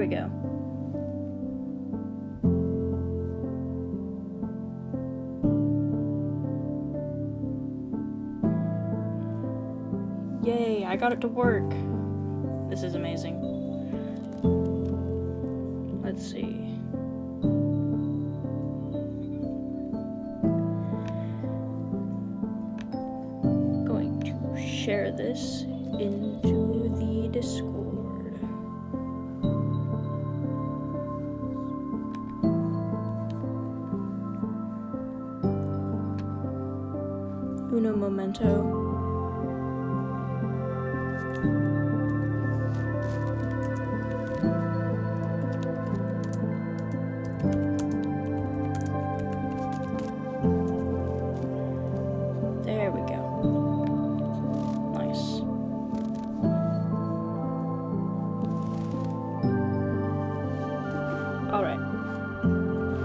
go. Yay, I got it to work. This is amazing. Let's see. I'm going to share this into the Discord. Uno momento. There we go. Nice. Alright.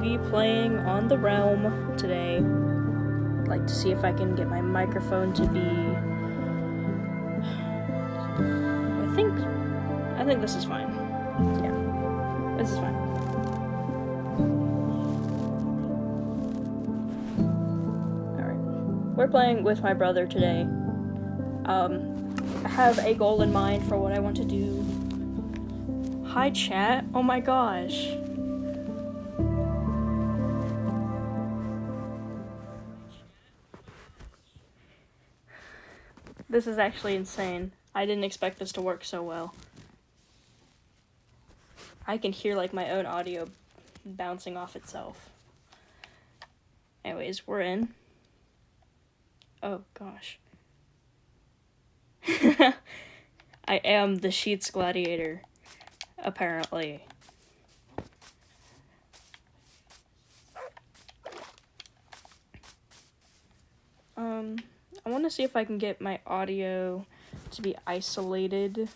We playing on the realm today. I'd like to see if I can get my microphone to be... I think this is fine. Yeah. This is fine. We're playing with my brother today. I have a goal in mind for what I want to do. Hi, chat. Oh my gosh. This is actually insane. I didn't expect this to work so well. I can hear like my own audio bouncing off itself. Anyways, we're in. Oh, gosh. I am the Sheets Gladiator, apparently. I want to see if I can get my audio to be isolated,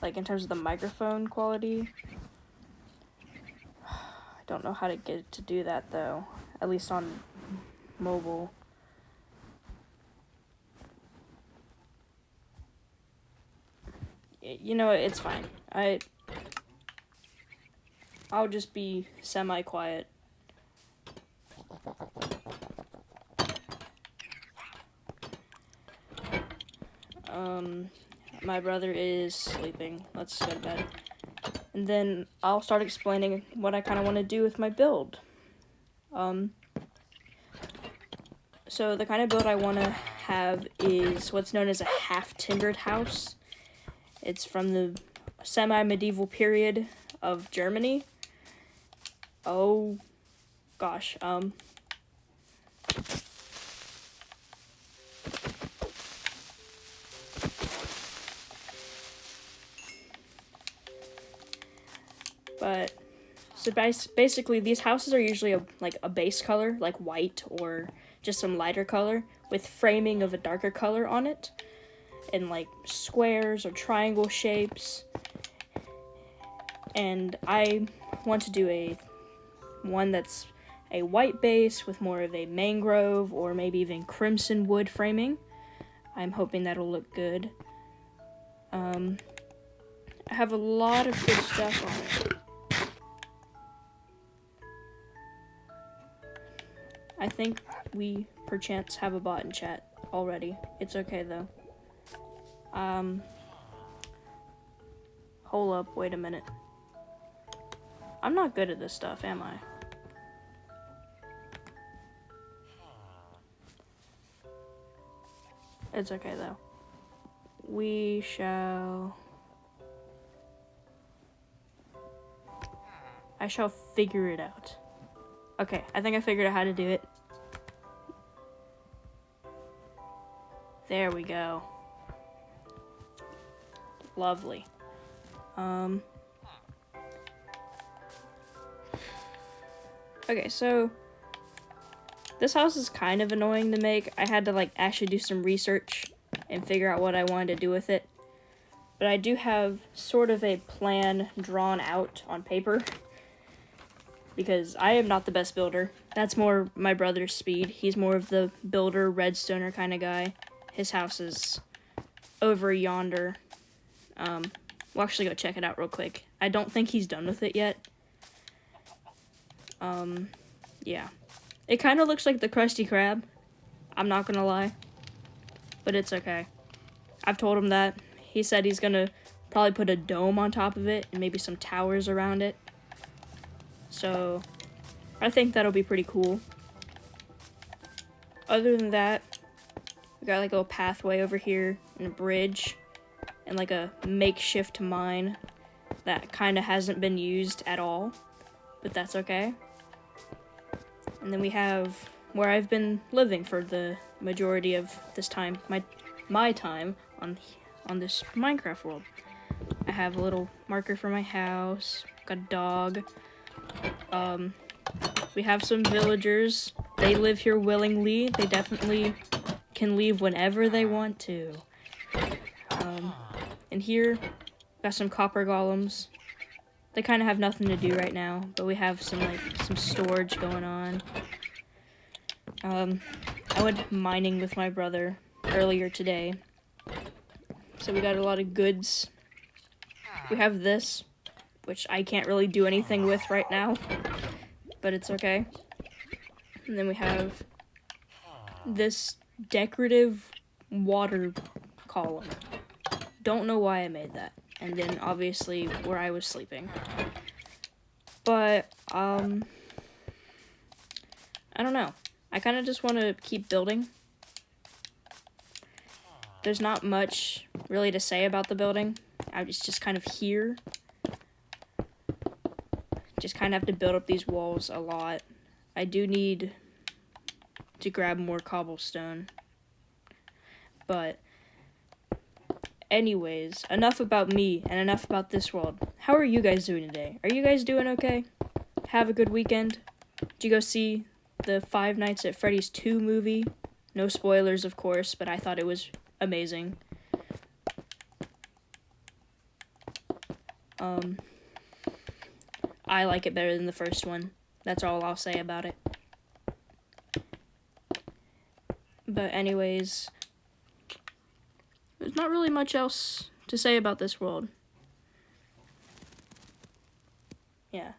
like in terms of the microphone quality. I don't know how to get it to do that, though, at least on mobile. You know, it's fine. I'll just be semi-quiet. My brother is sleeping. Let's go to bed. And then I'll start explaining what I kind of want to do with my build. So the kind of build I want to have is what's known as a half-timbered house. It's from the semi-medieval period of Germany. Oh, gosh, But, so basically these houses are usually like a base color, like white or just some lighter color, with framing of a darker color on it. In like squares or triangle shapes, and I want to do one that's a white base with more of a mangrove or maybe even crimson wood framing. I'm hoping that'll look good. I have a lot of good stuff on it. I think we perchance have a bot in chat already. It's okay though. Hold up, wait a minute. I'm not good at this stuff, am I? It's okay, though. I shall figure it out. Okay, I think I figured out how to do it. There we go. Lovely. Okay, so this house is kind of annoying to make. I had to like actually do some research and figure out what I wanted to do with it. But I do have sort of a plan drawn out on paper, because I am not the best builder. That's more my brother's speed. He's more of the builder, redstoner kind of guy. His house is over yonder. We'll actually go check it out real quick. I don't think he's done with it yet. Yeah. It kind of looks like the Krusty Krab. I'm not gonna lie. But it's okay. I've told him that. He said he's gonna probably put a dome on top of it and maybe some towers around it. So, I think that'll be pretty cool. Other than that, we got like a little pathway over here and a bridge and like a makeshift mine that kind of hasn't been used at all, but that's okay. And then we have where I've been living for the majority of this time, my time on this Minecraft world. I have a little marker for my house, got a dog. We have some villagers. They live here willingly. They definitely can leave whenever they want to. And here, got some copper golems. They kind of have nothing to do right now, but we have some storage going on. I went mining with my brother earlier today, so we got a lot of goods. We have this, which I can't really do anything with right now, but it's okay. And then we have this decorative water column. Don't know why I made that. And then obviously where I was sleeping. But I don't know. I kind of just want to keep building. There's not much really to say about the building. It's just kind of here. Just kind of have to build up these walls a lot. I do need to grab more cobblestone. But anyways, enough about me and enough about this world. How are you guys doing today? Are you guys doing okay? Have a good weekend? Did you go see the Five Nights at Freddy's 2 movie? No spoilers, of course, but I thought it was amazing. I like it better than the first one. That's all I'll say about it. But anyways, there's not really much else to say about this world. Yeah.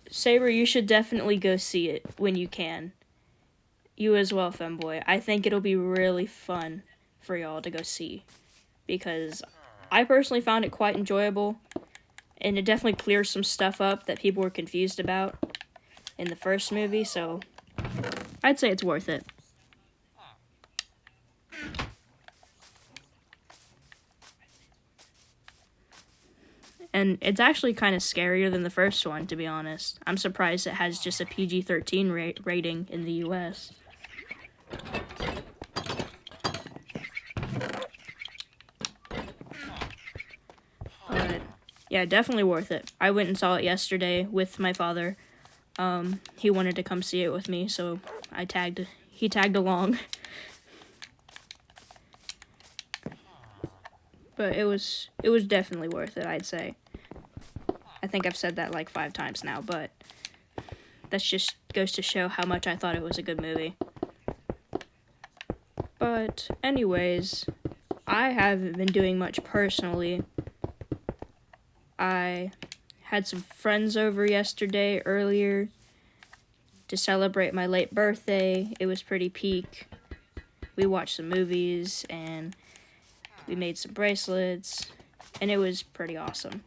Saber, you should definitely go see it when you can. You as well, Femboy. I think it'll be really fun for y'all to go see. Because I personally found it quite enjoyable. And it definitely clears some stuff up that people were confused about in the first movie. So I'd say it's worth it. And it's actually kind of scarier than the first one, to be honest. I'm surprised it has just a PG-13 rating in the US. But yeah, definitely worth it. I went and saw it yesterday with my father. He wanted to come see it with me, so he tagged along. But it was definitely worth it, I'd say. I think I've said that like 5 times now, but that just goes to show how much I thought it was a good movie. But anyways, I haven't been doing much personally. I had some friends over yesterday earlier to celebrate my late birthday. It was pretty peak. We watched some movies and we made some bracelets, and it was pretty awesome.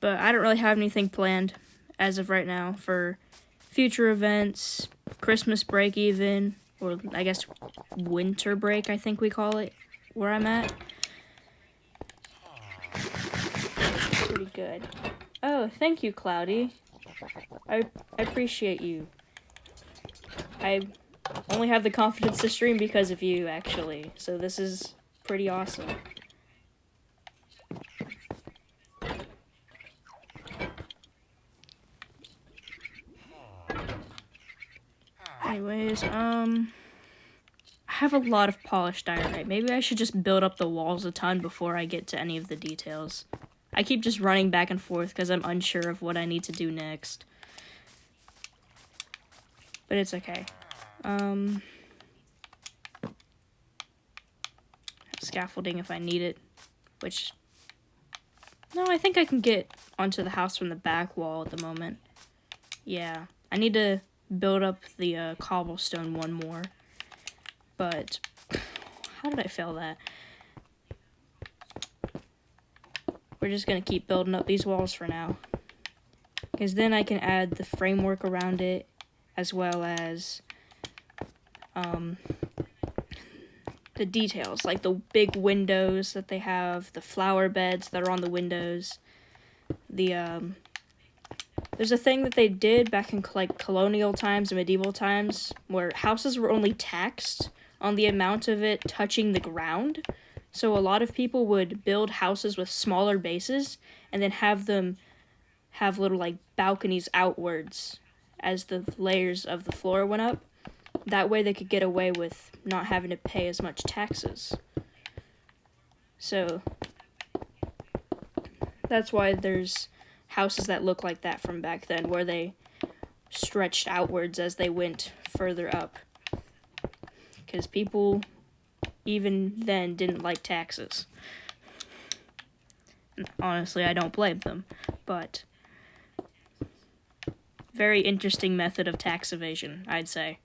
But I don't really have anything planned as of right now for future events, Christmas break even, or I guess winter break, I think we call it, where I'm at. Pretty good. Oh, thank you, Cloudy. I appreciate you. I only have the confidence to stream because of you, actually. So this is pretty awesome. Anyways, I have a lot of polished diorite. Maybe I should just build up the walls a ton before I get to any of the details. I keep just running back and forth because I'm unsure of what I need to do next. But it's okay. scaffolding if I need it, which, no, I think I can get onto the house from the back wall at the moment. Yeah, I need to build up the cobblestone one more, but how did I fail that? We're just gonna keep building up these walls for now, because then I can add the framework around it, as well as the details, like the big windows that they have, the flower beds that are on the windows. There's a thing that they did back in like colonial times and medieval times where houses were only taxed on the amount of it touching the ground. So a lot of people would build houses with smaller bases and then have them have little like balconies outwards as the layers of the floor went up. That way they could get away with not having to pay as much taxes. So that's why there's houses that look like that from back then, where they stretched outwards as they went further up. Because people even then didn't like taxes. Honestly, I don't blame them, but very interesting method of tax evasion, I'd say.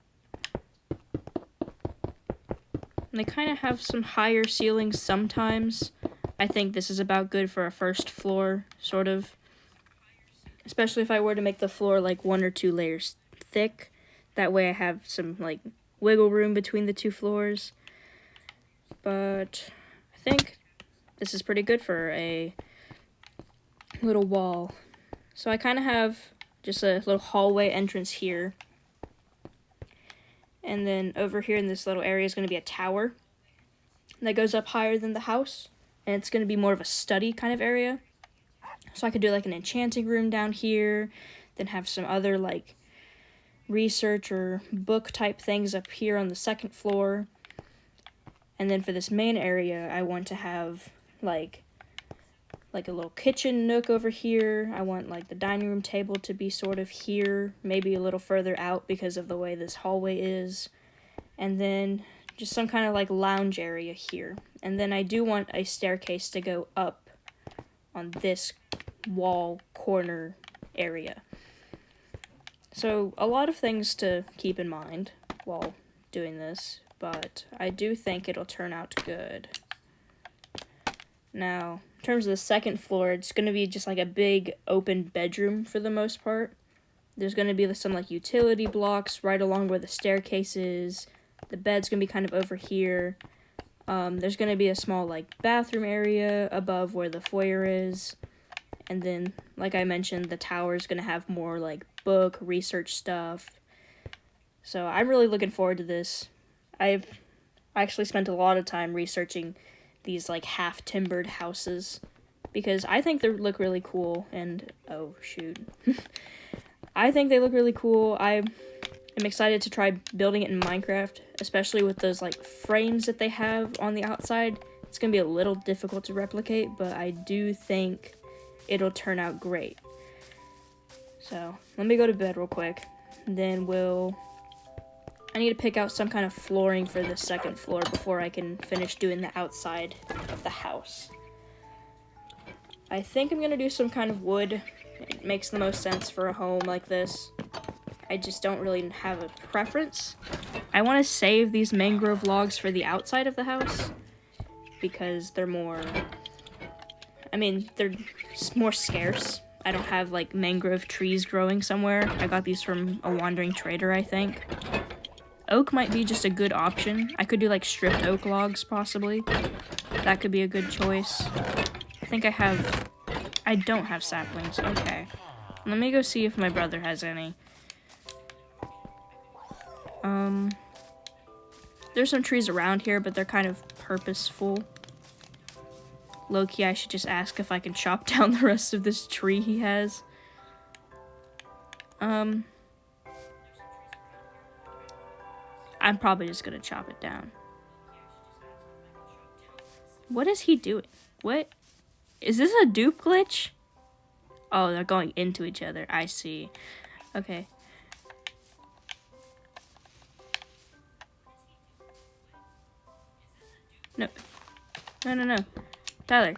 And they kind of have some higher ceilings sometimes. I think this is about good for a first floor, sort of. Especially if I were to make the floor like 1 or 2 layers thick. That way I have some like wiggle room between the 2 floors. But I think this is pretty good for a little wall. So I kind of have just a little hallway entrance here. And then over here in this little area is going to be a tower that goes up higher than the house. And it's going to be more of a study kind of area. So I could do like an enchanting room down here, then have some other like research or book type things up here on the 2nd floor. And then for this main area, I want to have like a little kitchen nook over here. I want like the dining room table to be sort of here, maybe a little further out because of the way this hallway is. And then just some kind of like lounge area here. And then I do want a staircase to go up on this wall corner area. So a lot of things to keep in mind while doing this, but I do think it'll turn out good. Now, in terms of the 2nd floor, it's going to be just like a big open bedroom for the most part. There's going to be some like utility blocks right along where the staircase is. The bed's going to be kind of over here. There's going to be a small like bathroom area above where the foyer is. And then, like I mentioned, the tower is going to have more like book, research stuff. So I'm really looking forward to this. I've actually spent a lot of time researching these like half-timbered houses because I think they look really cool. And, oh shoot. I think they look really cool. I am excited to try building it in Minecraft, especially with those like frames that they have on the outside. It's going to be a little difficult to replicate, but I do think it'll turn out great. So, let me go to bed real quick. Then I need to pick out some kind of flooring for the 2nd floor before I can finish doing the outside of the house. I think I'm going to do some kind of wood. It makes the most sense for a home like this. I just don't really have a preference. I want to save these mangrove logs for the outside of the house because they're more scarce. I don't have like mangrove trees growing somewhere. I got these from a wandering trader, I think. Oak might be just a good option. I could do like stripped oak logs possibly. That could be a good choice. I don't have saplings. Okay. Let me go see if my brother has any. There's some trees around here, but they're kind of purposeful. Low-key, I should just ask if I can chop down the rest of this tree he has. I'm probably just gonna chop it down. What is he doing? What? Is this a dupe glitch? Oh, they're going into each other. I see. Okay. No. No. Tyler.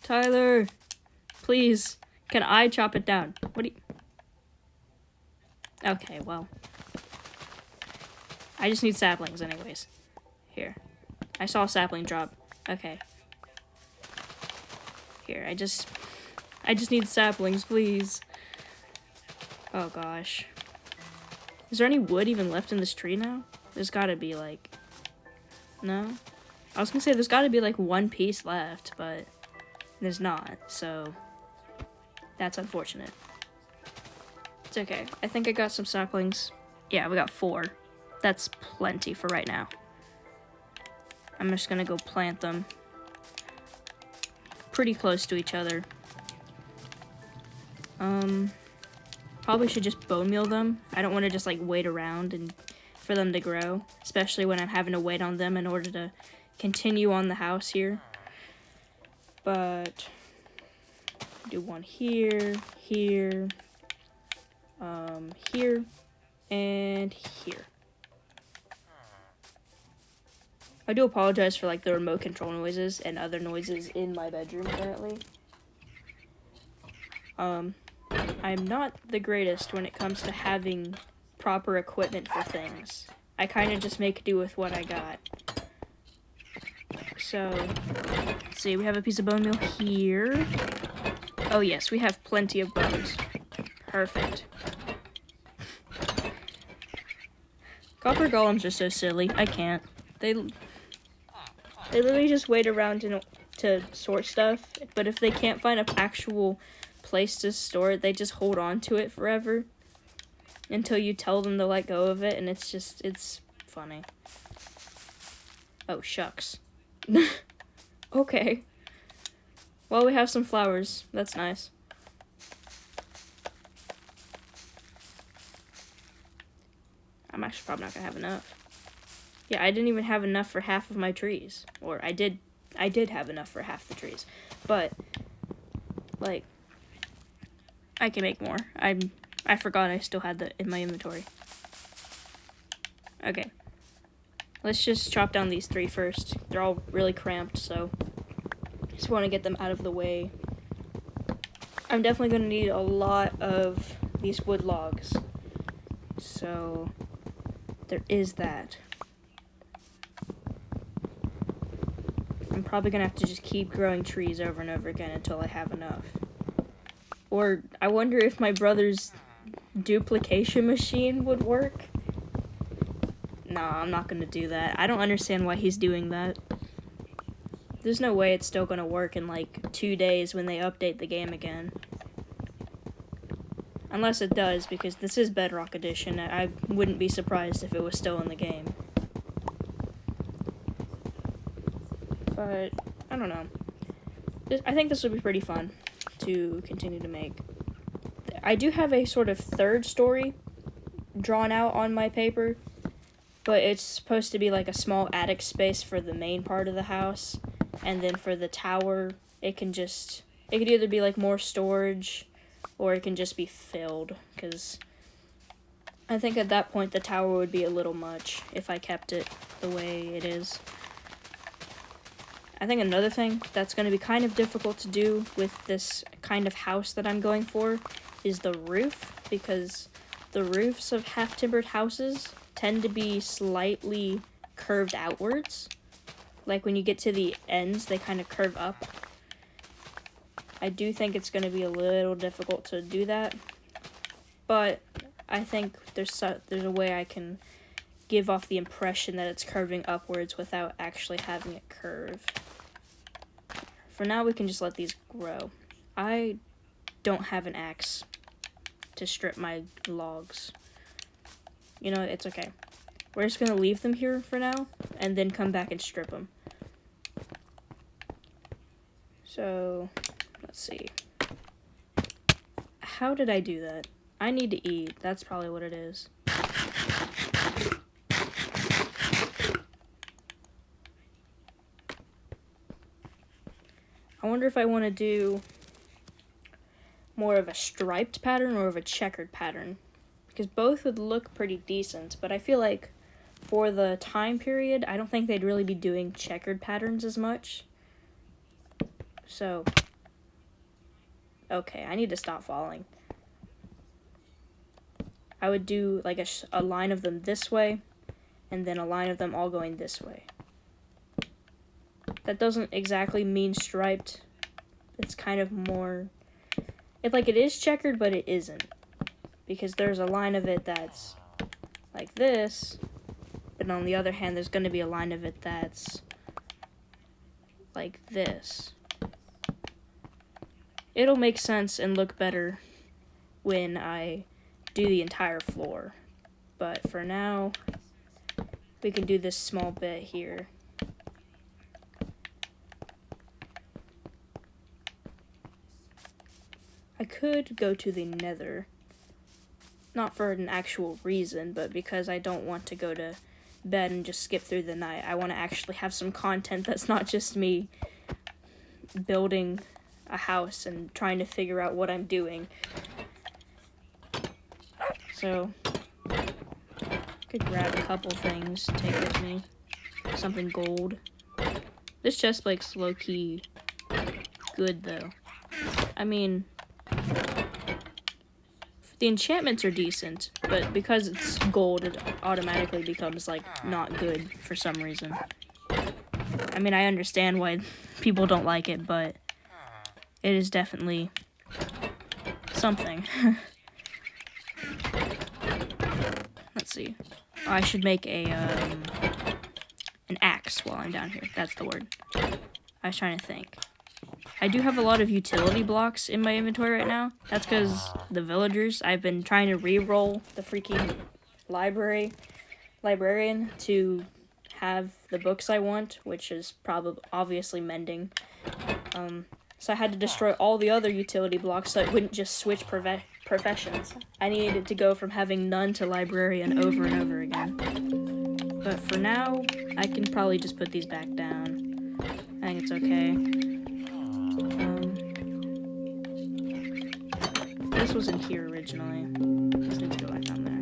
Tyler. Please. Can I chop it down? What do you... Okay, well. I just need saplings anyways. Here. I saw a sapling drop. Okay. Here, I just need saplings, please. Oh gosh. Is there any wood even left in this tree now? There's gotta be like... No? I was gonna say there's gotta be like one piece left, but there's not, so that's unfortunate. It's okay. I think I got some saplings. Yeah, we got 4. That's plenty for right now. I'm just gonna go plant them pretty close to each other. Probably should just bone meal them. I don't want to just like wait around and for them to grow, especially when I'm having to wait on them in order to continue on the house here. But do one here, here, here, and here. I do apologize for like the remote control noises and other noises in my bedroom currently. I'm not the greatest when it comes to having proper equipment for things. I kind of just make do with what I got. So, let's see, we have a piece of bone meal here. Oh yes, we have plenty of bones. Perfect. Copper golems are so silly. I can't. They literally just wait around to sort stuff, but if they can't find an actual place to store it, they just hold on to it forever until you tell them to let go of it, and it's funny. Oh, shucks. Okay. Well, we have some flowers. That's nice. I'm actually probably not gonna have enough. Yeah, I didn't even have enough for half of my trees. Or I did have enough for half the trees. But, like, I can make more. I forgot I still had that in my inventory. Okay. Let's just chop down these 3 first. They're all really cramped, so just want to get them out of the way. I'm definitely going to need a lot of these wood logs. So there is that. I'm probably going to have to just keep growing trees over and over again until I have enough. Or I wonder if my brother's duplication machine would work. Nah, I'm not going to do that. I don't understand why he's doing that. There's no way it's still going to work in like 2 days when they update the game again. Unless it does, because this is Bedrock Edition. I wouldn't be surprised if it was still in the game. But, I don't know. I think this would be pretty fun to continue to make. I do have a sort of third story drawn out on my paper, but it's supposed to be like a small attic space for the main part of the house, and then for the tower, it could either be like more storage, or it can just be filled, because I think at that point the tower would be a little much if I kept it the way it is. I think another thing that's going to be kind of difficult to do with this kind of house that I'm going for is the roof, because the roofs of half-timbered houses tend to be slightly curved outwards. Like when you get to the ends, they kind of curve up. I do think it's going to be a little difficult to do that, but I think there's a way I can give off the impression that it's curving upwards without actually having it curve. For now, we can just let these grow. I don't have an axe to strip my logs. You know, it's okay. We're just going to leave them here for now, and then come back and strip them. So, let's see. How did I do that? I need to eat. That's probably what it is. I wonder if I want to do more of a striped pattern or of a checkered pattern, because both would look pretty decent, but I feel like for the time period, I don't think they'd really be doing checkered patterns as much. So, okay, I need to stop falling. I would do like a line of them this way, and then a line of them all going this way. That doesn't exactly mean striped. It's kind of more, it is checkered, but it isn't. Because there's a line of it that's like this, but on the other hand, there's going to be a line of it that's like this. It'll make sense and look better when I do the entire floor. But for now, we can do this small bit here. I could go to the Nether. Not for an actual reason, but because I don't want to go to bed and just skip through the night. I want to actually have some content that's not just me building a house and trying to figure out what I'm doing. So, I could grab a couple things to take with me. Something gold. This chest plate's low-key good, though. I mean, the enchantments are decent, but because it's gold, it automatically becomes, like, not good for some reason. I mean, I understand why people don't like it, but it is definitely something. Let's see. Oh, I should make an axe while I'm down here. That's the word. I was trying to think. I do have a lot of utility blocks in my inventory right now. That's because the villagers, I've been trying to re-roll the freaking librarian to have the books I want, which is probably obviously mending. So I had to destroy all the other utility blocks so I wouldn't just switch professions. I needed to go from having none to librarian over and over again. But for now, I can probably just put these back down. I think it's okay. This was in here originally. Just need to go back down there.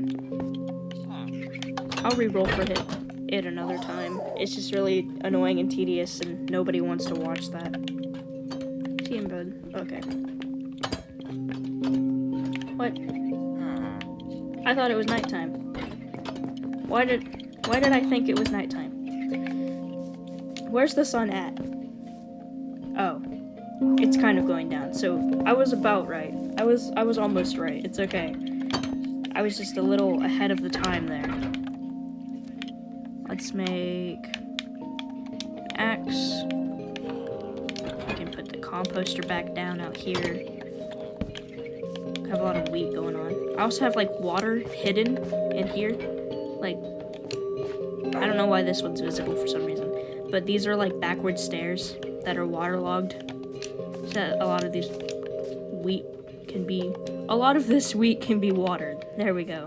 I'll re-roll for it another time. It's just really annoying and tedious, and nobody wants to watch that. Tea in bed. Okay. What? I thought it was nighttime. Why did I think it was nighttime? Where's the sun at? Oh. It's kind of going down, so I was about right. I was almost right. It's okay. I was just a little ahead of the time there. Let's make an axe. I can put the composter back down out here. I have a lot of wheat going on. I also have like water hidden in here. Like, I don't know why this one's visible for some reason, but these are like backward stairs that are waterlogged. That a lot of this wheat can be watered. There we go.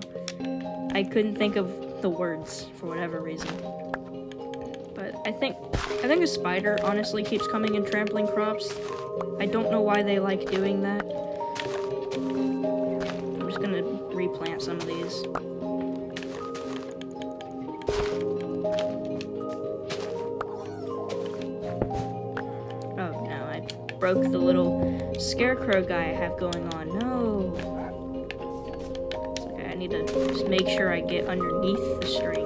I couldn't think of the words for whatever reason. But I think a spider honestly keeps coming and trampling crops. I don't know why they like doing that. I'm just gonna replant some of these. Broke the little scarecrow guy I have going on. No. Okay, I need to just make sure I get underneath the string.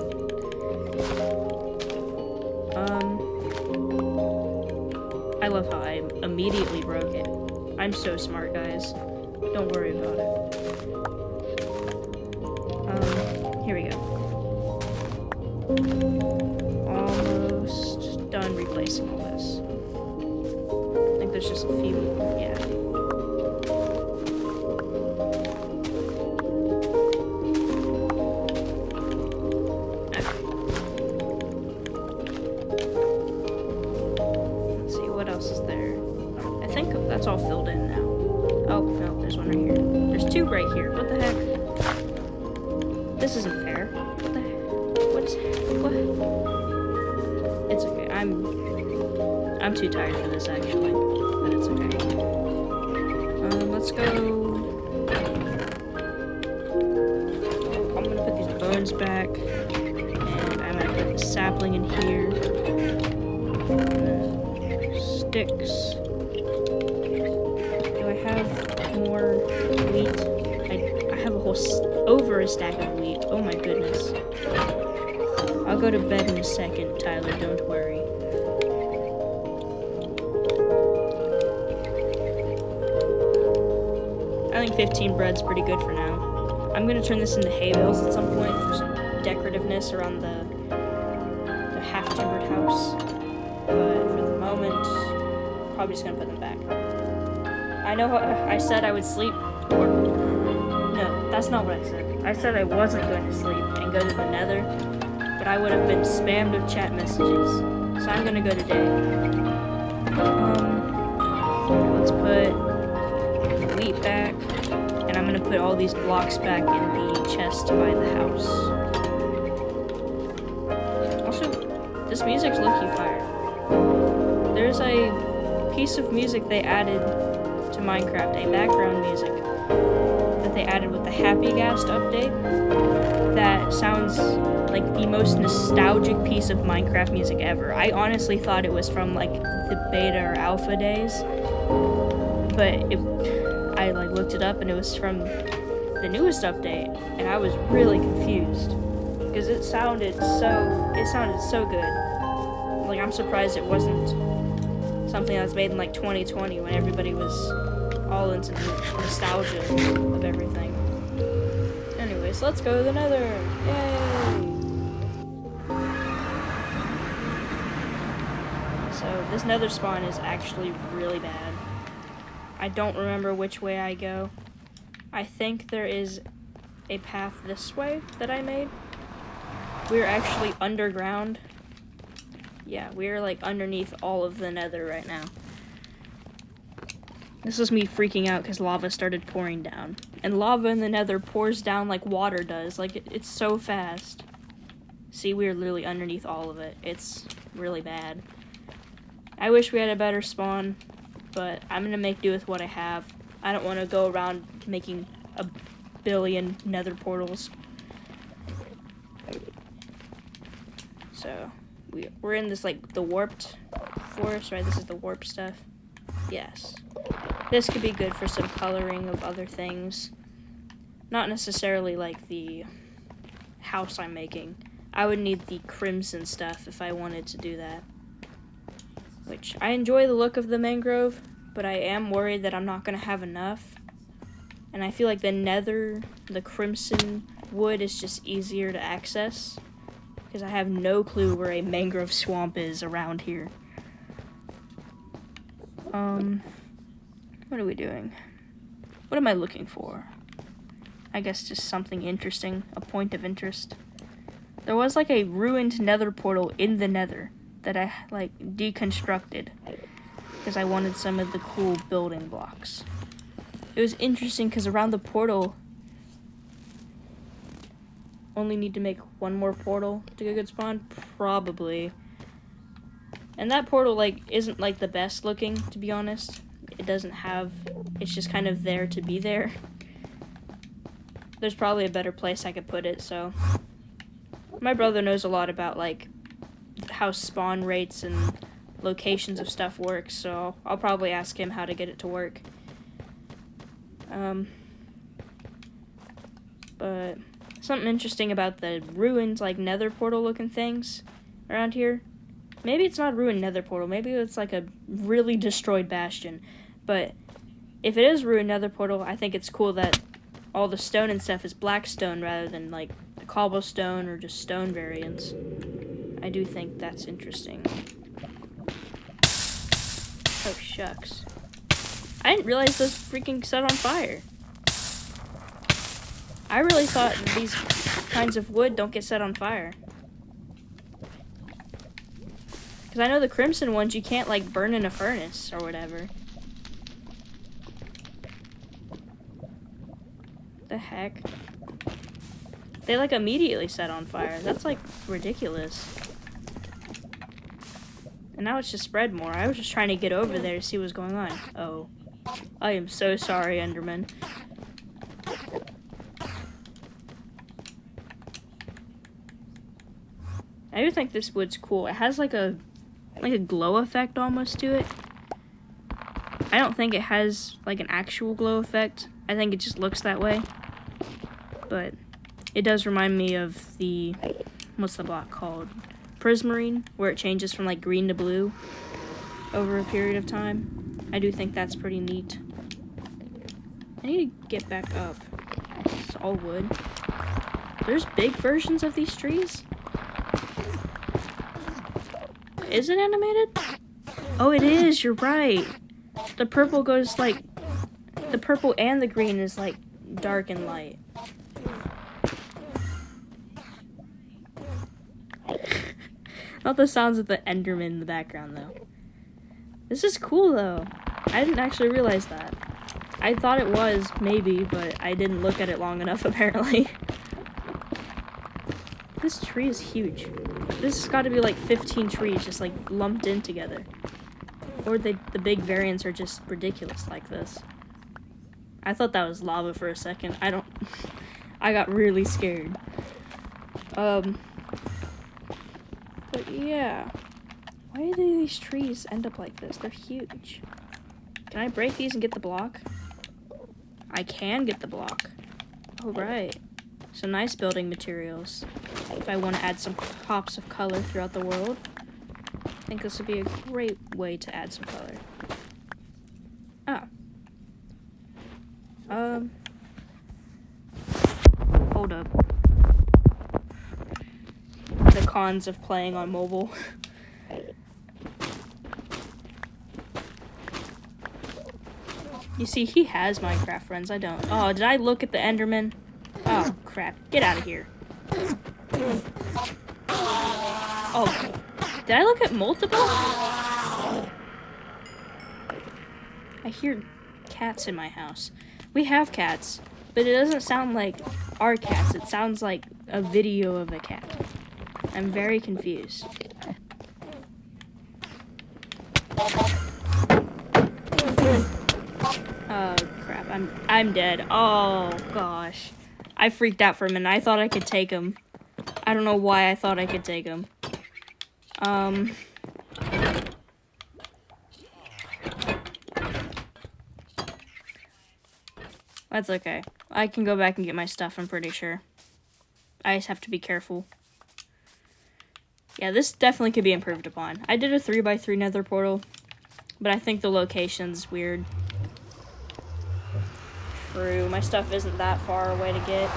I love how I immediately broke it. I'm so smart, guys. Don't worry about it. Here we go. Almost done replacing all this. There's just a few, yeah. Okay. Let's see, what else is there? I think that's all filled in now. Oh, no, there's one right here. There's two right here. What the heck? This isn't fair. What the heck? What? It's okay, I'm too tired for this, actually. But it's okay. Let's go. I'm gonna put these bones back. And sapling in here. Sticks. Do I have more wheat? I have a whole over a stack of wheat. Oh my goodness. I'll go to bed in a second, Tyler, don't worry. I think 15 bread's pretty good for now. I'm gonna turn this into hay bales at some point for some decorativeness around the half-timbered house. But for the moment, probably just gonna put them back. I know I said I would sleep, or no, that's not what I said. I said I wasn't going to sleep and go to the Nether, but I would have been spammed with chat messages. So I'm gonna go today. Let's put wheat back, and I'm gonna put all these blocks back in the chest by the house. Also, this music's low-key fire. There's a piece of music they added to Minecraft, a background music that they added with the Happygast update that sounds like the most nostalgic piece of Minecraft music ever. I honestly thought it was from like the beta or alpha days, but I like looked it up and it was from the newest update, and I was really confused because it sounded so good. Like, I'm surprised it wasn't something that was made in like 2020 when everybody was all into the nostalgia of everything. Anyways, let's go to the Nether. Yay! So this Nether spawn is actually really bad. I don't remember which way I go. I think there is a path this way that I made. We're actually underground. Yeah, we're like underneath all of the Nether right now. This was me freaking out because lava started pouring down. And lava in the Nether pours down like water does. Like, it's so fast. See, we're literally underneath all of it. It's really bad. I wish we had a better spawn, but I'm gonna make do with what I have. I don't want to go around making a billion Nether portals. So, we're in this, like, the warped forest, right? This is the warped stuff. Yes. This could be good for some coloring of other things. Not necessarily, like, the house I'm making. I would need the crimson stuff if I wanted to do that. Which, I enjoy the look of the mangrove, but I am worried that I'm not going to have enough. And I feel like the Nether, the crimson wood is just easier to access. Because I have no clue where a mangrove swamp is around here. What are we doing? What am I looking for? I guess just something interesting, a point of interest. There was like a ruined Nether portal in the Nether that I like deconstructed because I wanted some of the cool building blocks. It was interesting because around the portal, only need to make one more portal to get a good spawn? Probably. And that portal, like, isn't, like, the best looking, to be honest. It doesn't have... It's just kind of there to be there. There's probably a better place I could put it, so... My brother knows a lot about, like, how spawn rates and locations of stuff works, so I'll probably ask him how to get it to work. But... something interesting about the ruined, like, Nether portal looking things around here. Maybe it's not a ruined Nether portal. Maybe it's like a really destroyed bastion. But if it is ruined Nether portal, I think it's cool that all the stone and stuff is black stone rather than like the cobblestone or just stone variants. I do think that's interesting. Oh, shucks. I didn't realize those freaking set on fire. I really thought these kinds of wood don't get set on fire. Because I know the crimson ones you can't, like, burn in a furnace or whatever. The heck? They, like, immediately set on fire. That's, like, ridiculous. And now it's just spread more. I was just trying to get over there to see what's going on. Oh. I am so sorry, Enderman. I do think this wood's cool. It has like a glow effect almost to it. I don't think it has like an actual glow effect. I think it just looks that way. But it does remind me of the, what's the block called? Prismarine, where it changes from like green to blue over a period of time. I do think that's pretty neat. I need to get back up. It's all wood. There's big versions of these trees? Is it animated? Oh, it is, you're right. The purple goes like, the purple and the green is like dark and light. Not the sounds of the Enderman in the background though. This is cool though. I didn't actually realize that. I thought it was, maybe, but I didn't look at it long enough apparently. This tree is huge. This has got to be like 15 trees just like lumped in together. Or the big variants are just ridiculous like this. I thought that was lava for a second. I got really scared. But yeah. Why do these trees end up like this? They're huge. Can I break these and get the block? I can get the block. Oh, right. So nice building materials. If I want to add some pops of color throughout the world. I think this would be a great way to add some color. Oh. Hold up. The cons of playing on mobile. You see, he has Minecraft friends. I don't. Oh, did I look at the Enderman? Oh, crap. Get out of here. Oh, did I look at multiple? I hear cats in my house. We have cats, but it doesn't sound like our cats. It sounds like a video of a cat. I'm very confused. Oh, crap. I'm dead. Oh, gosh. I freaked out for a minute. I thought I could take him. I don't know why I thought I could take him. That's okay. I can go back and get my stuff, I'm pretty sure. I just have to be careful. Yeah, this definitely could be improved upon. I did a 3x3 nether portal, but I think the location's weird. True, my stuff isn't that far away to get.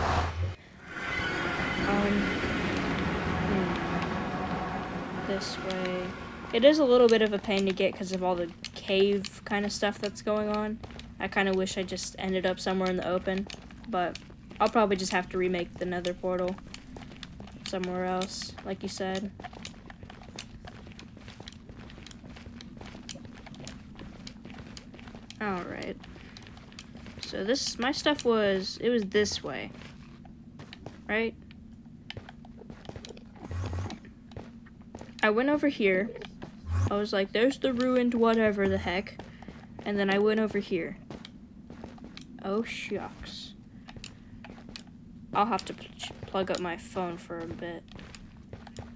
This way. It is a little bit of a pain to get because of all the cave kind of stuff that's going on. I kind of wish I just ended up somewhere in the open, but I'll probably just have to remake the nether portal somewhere else, like you said. Alright. So my stuff was this way, right? I went over here. I was like, there's the ruined whatever the heck. And then I went over here. Oh, shucks. I'll have to plug up my phone for a bit.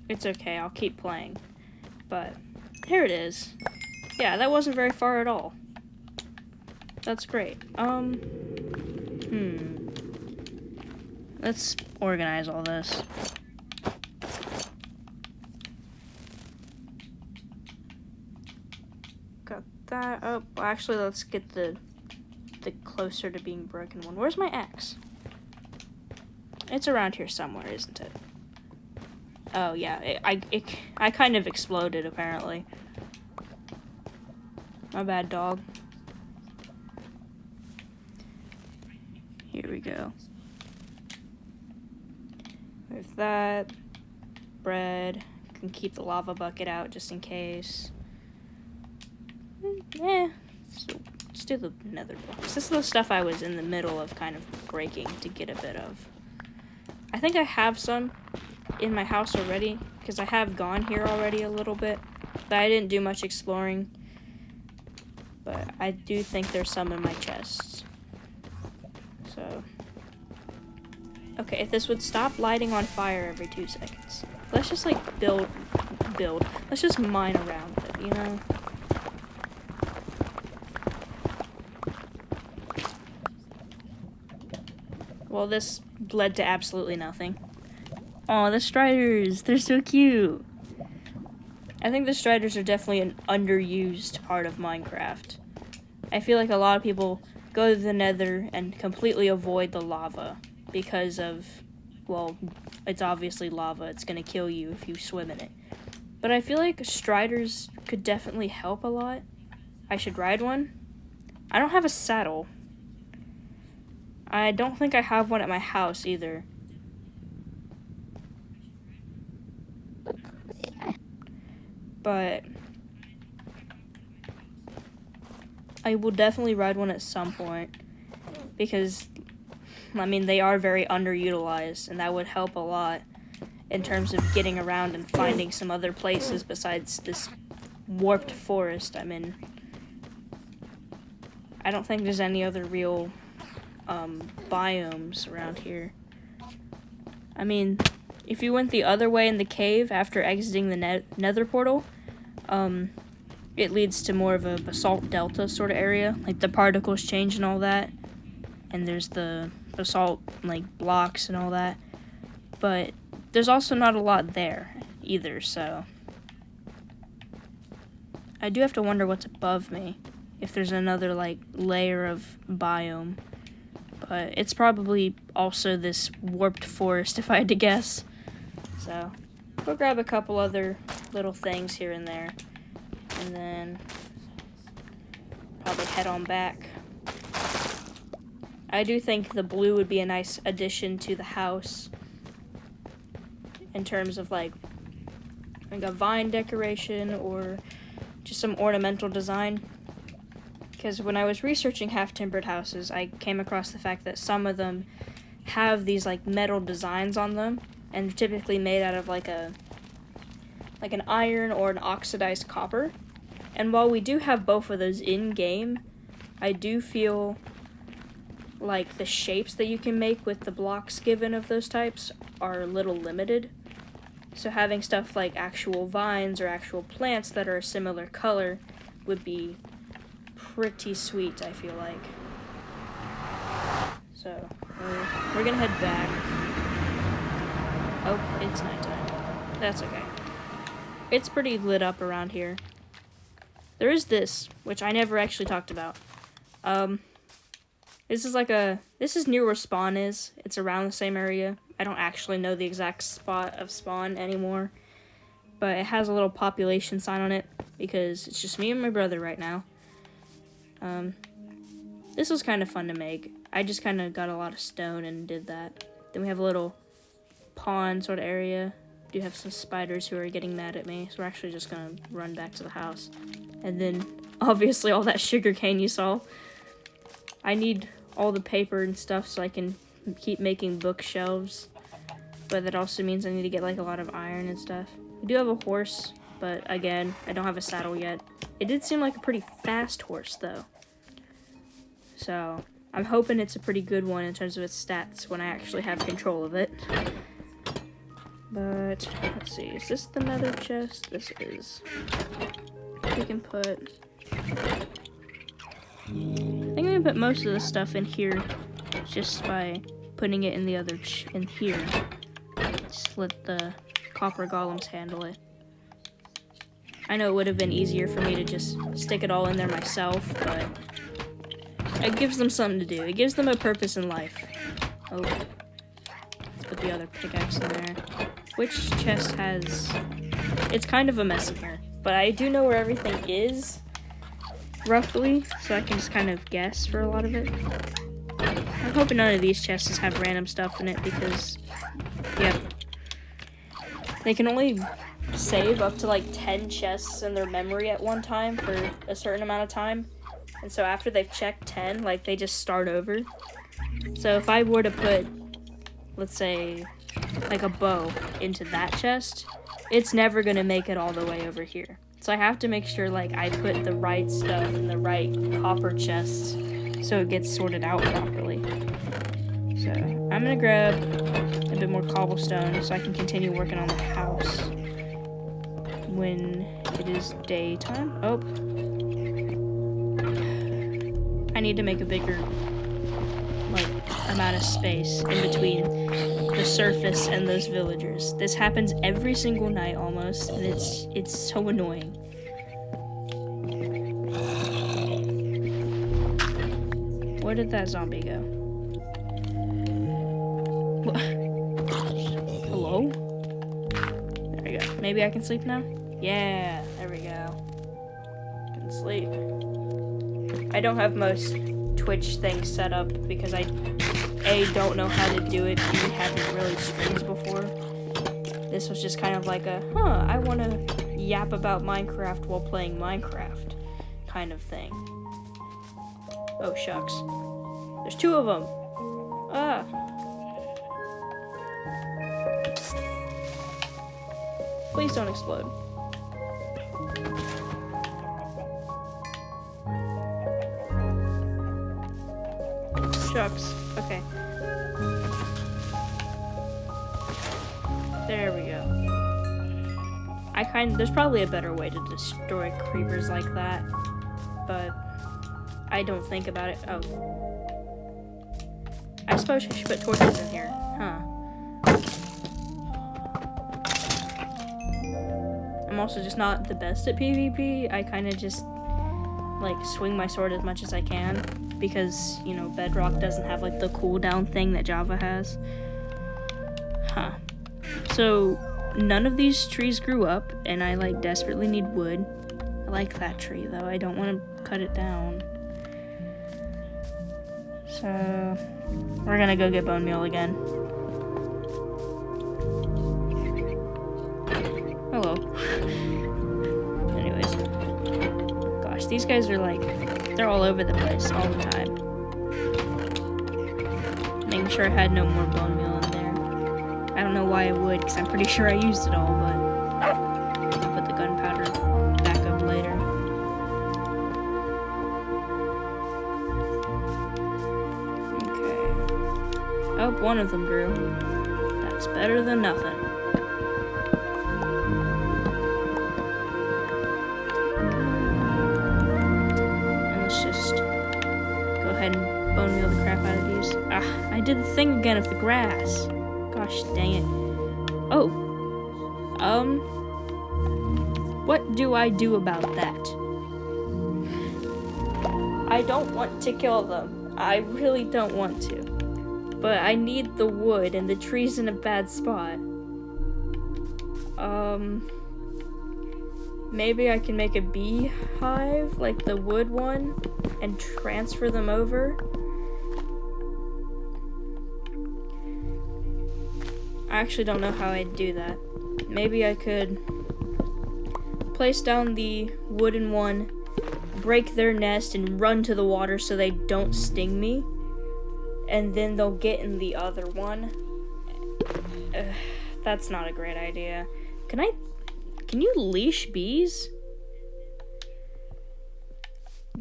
It's okay, I'll keep playing. But, here it is. Yeah, that wasn't very far at all. That's great. Let's organize all this. Got that up. Well, actually, let's get the closer to being broken one. Where's my axe? It's around here somewhere, isn't it? Oh yeah, I kind of exploded apparently. My bad, dog. Here we go. With that, bread. Can keep the lava bucket out just in case. So let's do the nether blocks. This is the stuff I was in the middle of kind of breaking to get a bit of. I think I have some in my house already, because I have gone here already a little bit, but I didn't do much exploring. But I do think there's some in my chests. So, okay, if this would stop lighting on fire every 2 seconds. let's just like build. Let's just mine around it, you know? Well, this led to absolutely nothing. Aw, the striders, they're so cute. I think the striders are definitely an underused part of Minecraft. I feel like a lot of people go to the Nether and completely avoid the lava because of, well, it's obviously lava. It's gonna kill you if you swim in it. But I feel like striders could definitely help a lot. I should ride one. I don't have a saddle. I don't think I have one at my house either. But I will definitely ride one at some point because, I mean, they are very underutilized, and that would help a lot in terms of getting around and finding some other places besides this warped forest I'm in. I don't think there's any other real biomes around here. I mean, if you went the other way in the cave after exiting the Nether portal, it leads to more of a basalt delta sort of area, like the particles change and all that, and there's the basalt like blocks and all that, but there's also not a lot there either, so I do have to wonder what's above me, if there's another like layer of biome, but it's probably also this warped forest if I had to guess. So we'll grab a couple other little things here and there, and then probably head on back. I do think the blue would be a nice addition to the house in terms of like a vine decoration or just some ornamental design. Because when I was researching half-timbered houses, I came across the fact that some of them have these like metal designs on them, and they're typically made out of like an iron or an oxidized copper. And while we do have both of those in game, I do feel like the shapes that you can make with the blocks given of those types are a little limited. So having stuff like actual vines or actual plants that are a similar color would be pretty sweet, I feel like. So we're gonna head back. Oh, it's nighttime. That's okay. It's pretty lit up around here. There is this, which I never actually talked about. This is near where spawn is. It's around the same area. I don't actually know the exact spot of spawn anymore, but it has a little population sign on it because it's just me and my brother right now. This was kind of fun to make. I just kind of got a lot of stone and did that. Then we have a little pond sort of area. We do have some spiders who are getting mad at me, so we're actually just gonna run back to the house. And then, obviously, all that sugarcane you saw. I need all the paper and stuff so I can keep making bookshelves, but that also means I need to get like a lot of iron and stuff. We do have a horse, but again, I don't have a saddle yet. It did seem like a pretty fast horse though, so I'm hoping it's a pretty good one in terms of its stats when I actually have control of it. But let's see, is this the nether chest? This is. We can put, I think I'm gonna put most of the stuff in here just by putting it in the other in here. Just let the copper golems handle it. I know it would have been easier for me to just stick it all in there myself, but it gives them something to do. It gives them a purpose in life. Oh, let's put the other pickaxe in there. Which chest has, it's kind of a mess in here, but I do know where everything is roughly, so I can just kind of guess for a lot of it. I'm hoping none of these chests have random stuff in it because, yeah, they can only save up to like 10 chests in their memory at one time for a certain amount of time. And so after they've checked 10, like they just start over. So if I were to put, let's say, like a bow into that chest, it's never gonna make it all the way over here. So I have to make sure like I put the right stuff in the right copper chests so it gets sorted out properly. So I'm gonna grab a a bit more cobblestone so I can continue working on the house when it is daytime. Oh. I need to make a bigger, like, amount of space in between the surface and those villagers. This happens every single night almost, and it's so annoying. Where did that zombie go? What? Hello? There we go. Maybe I can sleep now? Yeah, there we go. I can sleep. I don't have most Twitch things set up because I don't know how to do it. B, haven't really streamed before. This was just kind of like a, I want to yap about Minecraft while playing Minecraft kind of thing. Oh, shucks. There's 2 of them. Ah. Please don't explode. Shucks. Okay. There we go. There's probably a better way to destroy creepers like that, but I don't think about it. Oh. I suppose I should put torches in here. Huh. I'm also just not the best at PvP. I kind of just, like, swing my sword as much as I can because, you know, Bedrock doesn't have, like, the cooldown thing that Java has. Huh. So, none of these trees grew up, and I, like, desperately need wood. I like that tree, though. I don't want to cut it down. So, we're gonna go get bone meal again. Hello. Anyways. Gosh, these guys are like, they're all over the place all the time. Making sure I had no more bone meal in there. I don't know why I would, because I'm pretty sure I used it all, but I'll put the gunpowder back up later. Okay. Oh, one of them grew. That's better than nothing. And let's just go ahead and bone meal the crap out of these. Ah, I did the thing again with the grass. Gosh dang it. Oh. What do I do about that? I don't want to kill them. I really don't want to. But I need the wood, and the tree's in a bad spot. Maybe I can make a beehive, like the wood one, and transfer them over. I actually don't know how I'd do that. Maybe I could place down the wooden one, break their nest, and run to the water so they don't sting me. And then they'll get in the other one. That's not a great idea. Can you leash bees?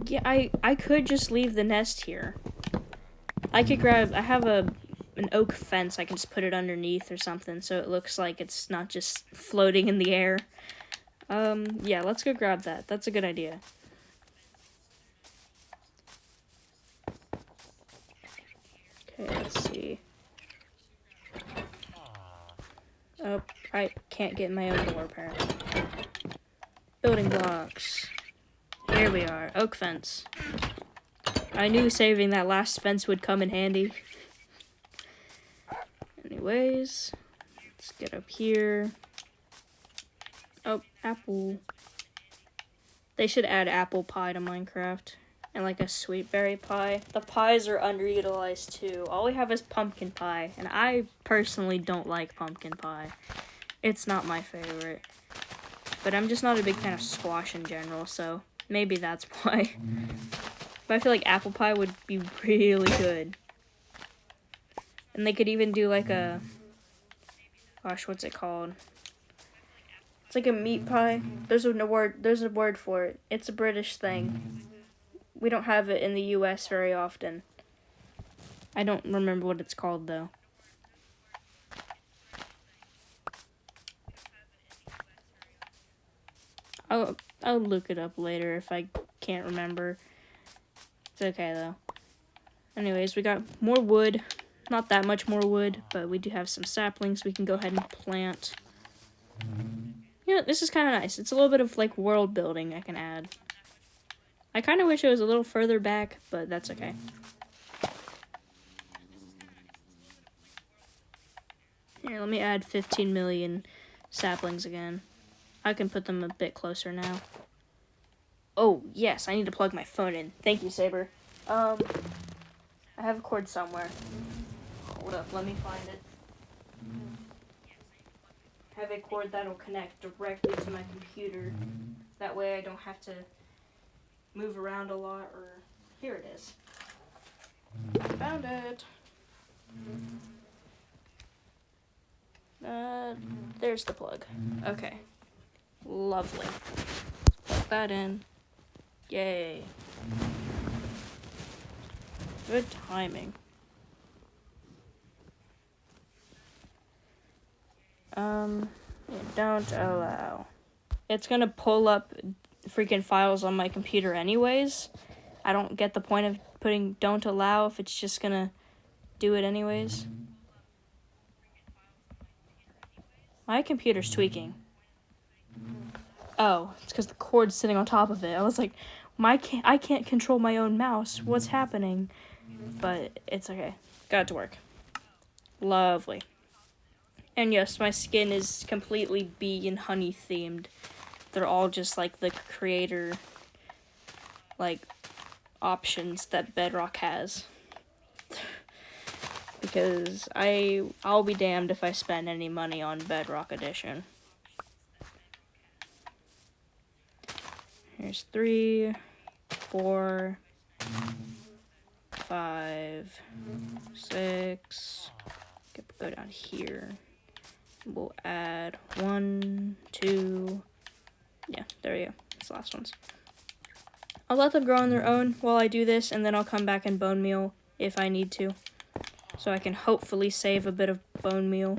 Yeah, I could just leave the nest here. I have an oak fence. I can just put it underneath or something so it looks like it's not just floating in the air. Yeah, let's go grab that. That's a good idea. Okay, let's see. Oh, I can't get in my own door, apparently. Building blocks. Here we are. Oak fence. I knew saving that last fence would come in handy. Anyways, let's get up here. Oh, apple. They should add apple pie to Minecraft. And like a sweet berry pie. The pies are underutilized too. All we have is pumpkin pie. And I personally don't like pumpkin pie. It's not my favorite. But I'm just not a big fan of squash in general, so maybe that's why. But I feel like apple pie would be really good. And they could even do like a... Gosh, what's it called? It's like a meat pie. There's a word for it. It's a British thing. We don't have it in the US very often. I don't remember what it's called, though. I'll look it up later if I can't remember. It's okay though. Anyways, we got more wood. Not that much more wood, but we do have some saplings we can go ahead and plant. You know, this is kind of nice. It's a little bit of like world building I can add. I kind of wish it was a little further back, but that's okay. Here, let me add 15 million saplings again. I can put them a bit closer now. Oh, yes, I need to plug my phone in. Thank you, Saber. I have a cord somewhere. Hold up, let me find it. I have a cord that'll connect directly to my computer. That way I don't have to move around a lot, or... Here it is. Found it. There's the plug. Okay. Lovely. Plug that in. Yay. Good timing. Don't allow. It's gonna pull up freaking files on my computer anyways. I don't get the point of putting don't allow if it's just gonna do it anyways. My computer's tweaking. Oh, it's because the cord's sitting on top of it. I was like, I can't control my own mouse. What's happening? But it's okay. Got it to work. Lovely. And yes, my skin is completely bee and honey themed. They're all just like the creator, like, options that Bedrock has. Because I'll be damned if I spend any money on Bedrock Edition. Here's 3, 4, 5, 6. Go down here. We'll add 1, 2. Yeah, there you go. That's the last ones. I'll let them grow on their own while I do this, and then I'll come back and bone meal if I need to. So I can hopefully save a bit of bone meal.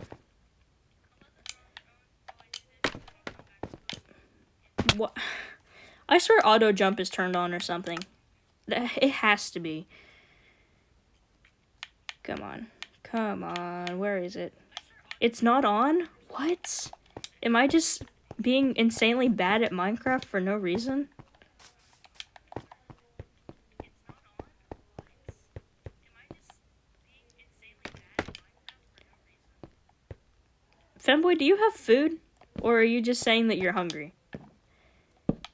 What? I swear auto jump is turned on or something. It has to be. Come on. Come on. Where is it? It's not on? What? Am I just being insanely bad at Minecraft for no reason? Femboy, do you have food? Or are you just saying that you're hungry?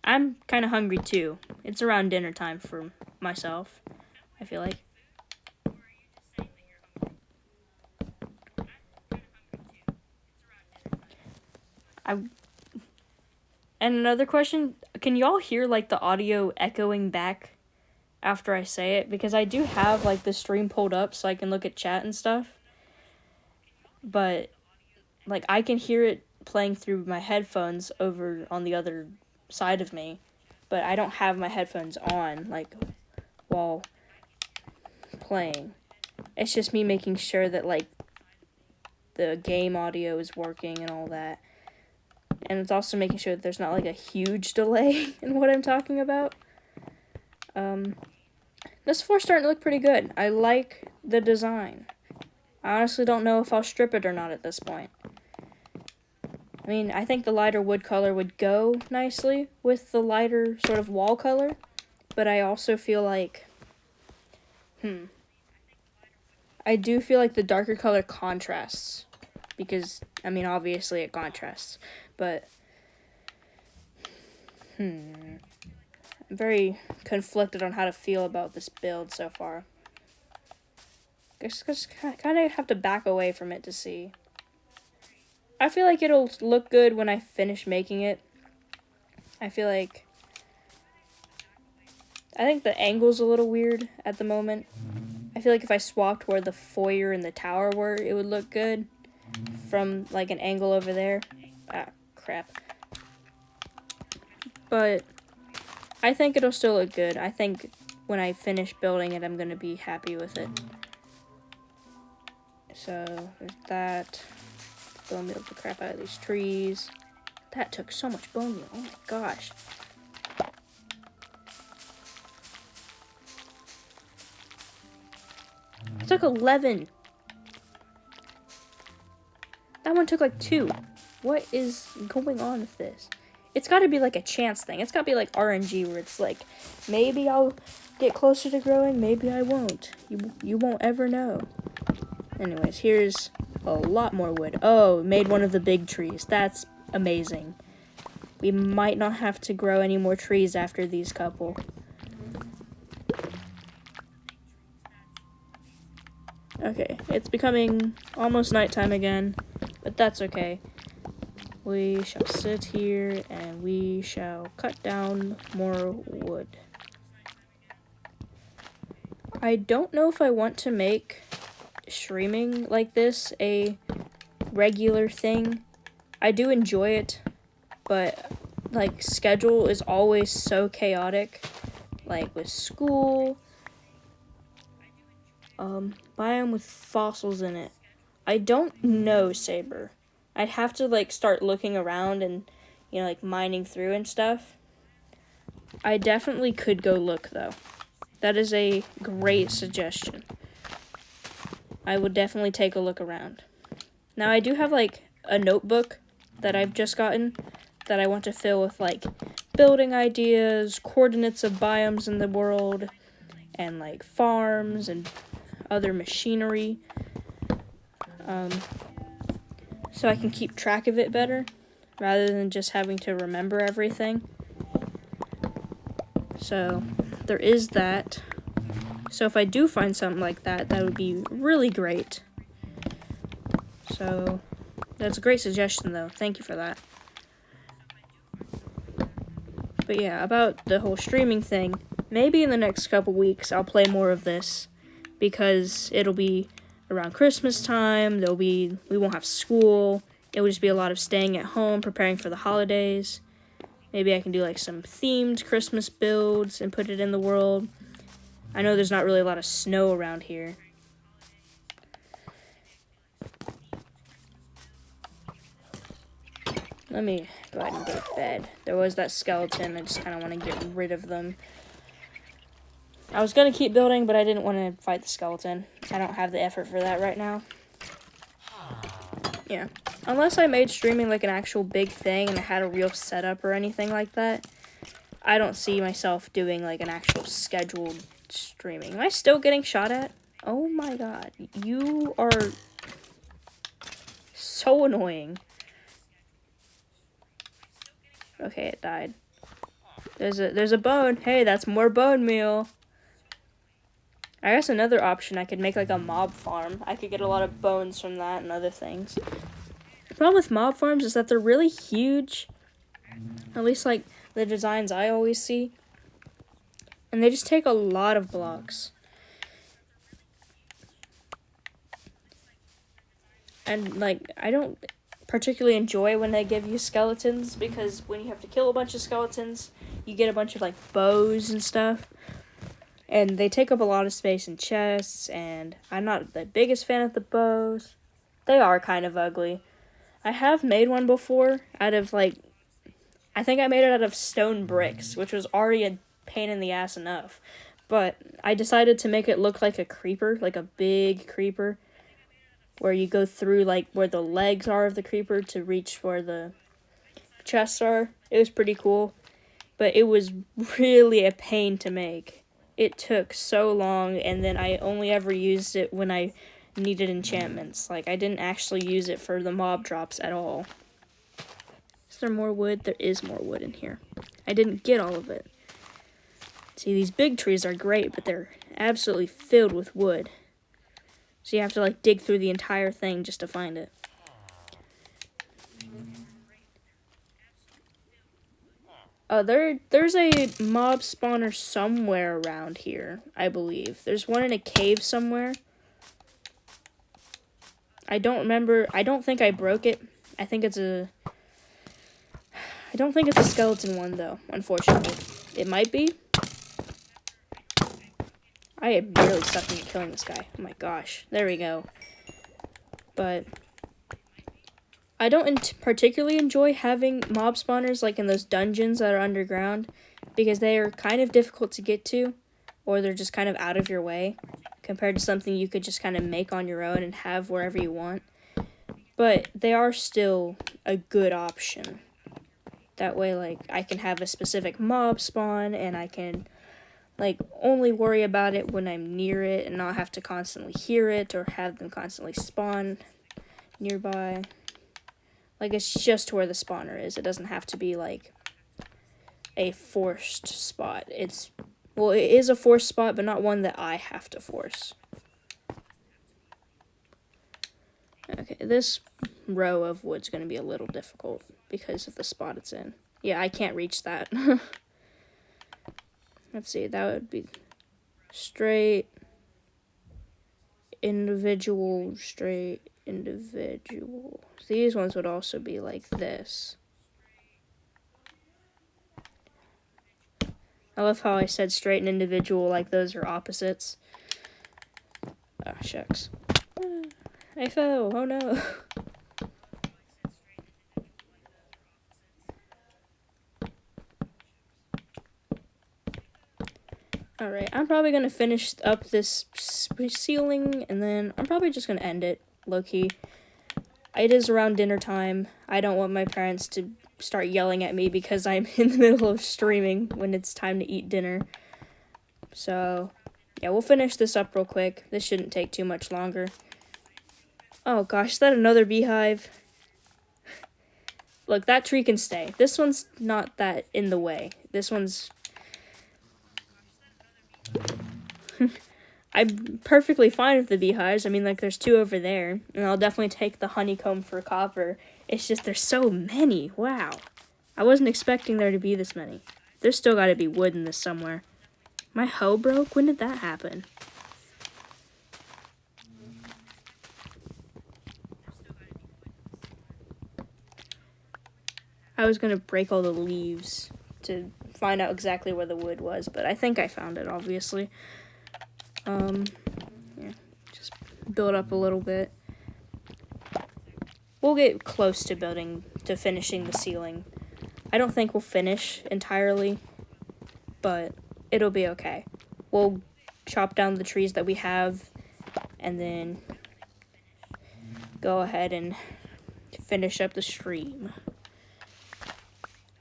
I'm kind of hungry too. It's around dinner time for myself, I feel like. And another question, can y'all hear like the audio echoing back after I say it? Because I do have like the stream pulled up so I can look at chat and stuff. But like I can hear it playing through my headphones over on the other side of me. But I don't have my headphones on like while playing. It's just me making sure that like the game audio is working and all that. And it's also making sure that there's not like a huge delay in what I'm talking about. This floor's starting to look pretty good. I like the design. I honestly don't know if I'll strip it or not at this point. I mean, I think the lighter wood color would go nicely with the lighter sort of wall color. But I also feel like, I do feel like the darker color contrasts. Because, I mean, obviously it contrasts. But, I'm very conflicted on how to feel about this build so far. I just kind of have to back away from it to see. I feel like it'll look good when I finish making it. I think the angle's a little weird at the moment. I feel like if I swapped where the foyer and the tower were, it would look good. From, like, an angle over there. Ah, crap. But I think it'll still look good. I think when I finish building it, I'm going to be happy with it. So, there's that. Bone meal the crap out of these trees. That took so much bone meal. Oh my gosh. It took 11. That one took like 2. What is going on with this? It's got to be like a chance thing. It's got to be like RNG where it's like, maybe I'll get closer to growing, maybe I won't. You won't ever know. Anyways, here's a lot more wood. Oh, made one of the big trees. That's amazing. We might not have to grow any more trees after these couple. Okay, it's becoming almost nighttime again, but that's okay. We shall sit here and we shall cut down more wood. I don't know if I want to make streaming like this a regular thing. I do enjoy it, but like schedule is always so chaotic, like with school, biome with fossils in it. I don't know, Saber. I'd have to like start looking around and, you know, like mining through and stuff. I definitely could go look though. That is a great suggestion. I would definitely take a look around. Now I do have like a notebook that I've just gotten that I want to fill with like building ideas, coordinates of biomes in the world, and like farms and other machinery. So I can keep track of it better rather than just having to remember everything. So there is that. So if I do find something like that, that would be really great. So that's a great suggestion though. Thank you for that. But yeah, about the whole streaming thing, maybe in the next couple weeks I'll play more of this because it'll be around Christmas time. We won't have school. It will just be a lot of staying at home, preparing for the holidays. Maybe I can do like some themed Christmas builds and put it in the world. I know there's not really a lot of snow around here. Let me go ahead and go to bed. There was that skeleton. I just kind of want to get rid of them. I was going to keep building, but I didn't want to fight the skeleton. I don't have the effort for that right now. Yeah. Unless I made streaming like an actual big thing and I had a real setup or anything like that, I don't see myself doing like an actual scheduled streaming. Am I still getting shot at? Oh my god. You are so annoying. Okay, it died. There's a bone. Hey, that's more bone meal. I guess another option, I could make like a mob farm. I could get a lot of bones from that and other things. The problem with mob farms is that they're really huge. At least like the designs I always see. And they just take a lot of blocks. And like, I don't particularly enjoy when they give you skeletons, because when you have to kill a bunch of skeletons, you get a bunch of like bows and stuff. And they take up a lot of space in chests, and I'm not the biggest fan of the bows. They are kind of ugly. I have made one before out of like, I think I made it out of stone bricks, which was already a pain in the ass enough. But I decided to make it look like a creeper, like a big creeper, where you go through like where the legs are of the creeper to reach where the chests are. It was pretty cool, but it was really a pain to make. It took so long, and then I only ever used it when I needed enchantments. Like, I didn't actually use it for the mob drops at all. Is there more wood? There is more wood in here. I didn't get all of it. See, these big trees are great, but they're absolutely filled with wood. So you have to, like, dig through the entire thing just to find it. There's a mob spawner somewhere around here, I believe. There's one in a cave somewhere. I don't remember. I don't think I broke it. I don't think it's a skeleton one, though, unfortunately. It might be. I am barely stuck into killing this guy. Oh my gosh. There we go. But I don't particularly enjoy having mob spawners like in those dungeons that are underground, because they are kind of difficult to get to, or they're just kind of out of your way compared to something you could just kind of make on your own and have wherever you want. But they are still a good option. That way, like, I can have a specific mob spawn, and I can, like, only worry about it when I'm near it and not have to constantly hear it or have them constantly spawn nearby. Like, it's just where the spawner is. It doesn't have to be, like, a forced spot. Well, it is a forced spot, but not one that I have to force. Okay, this row of wood's going to be a little difficult because of the spot it's in. Yeah, I can't reach that. Let's see, that would be straight, individual, straight, individual. These ones would also be like this. I love how I said straight and individual like those are opposites. Ah, shucks. I fell. Oh no. Alright, I'm probably going to finish up this ceiling, and then I'm probably just going to end it, low-key. It is around dinner time. I don't want my parents to start yelling at me because I'm in the middle of streaming when it's time to eat dinner. So, yeah, we'll finish this up real quick. This shouldn't take too much longer. Oh gosh, is that another beehive? Look, that tree can stay. This one's not that in the way. This one's... I'm perfectly fine with the beehives. I mean, like, there's 2 over there. And I'll definitely take the honeycomb for copper. It's just there's so many. Wow. I wasn't expecting there to be this many. There's still got to be wood in this somewhere. My hoe broke? When did that happen? I was going to break all the leaves to find out exactly where the wood was, but I think I found it, obviously. Yeah, just build up a little bit. We'll get close to finishing the ceiling. I don't think we'll finish entirely, but it'll be okay. We'll chop down the trees that we have, and then go ahead and finish up the stream.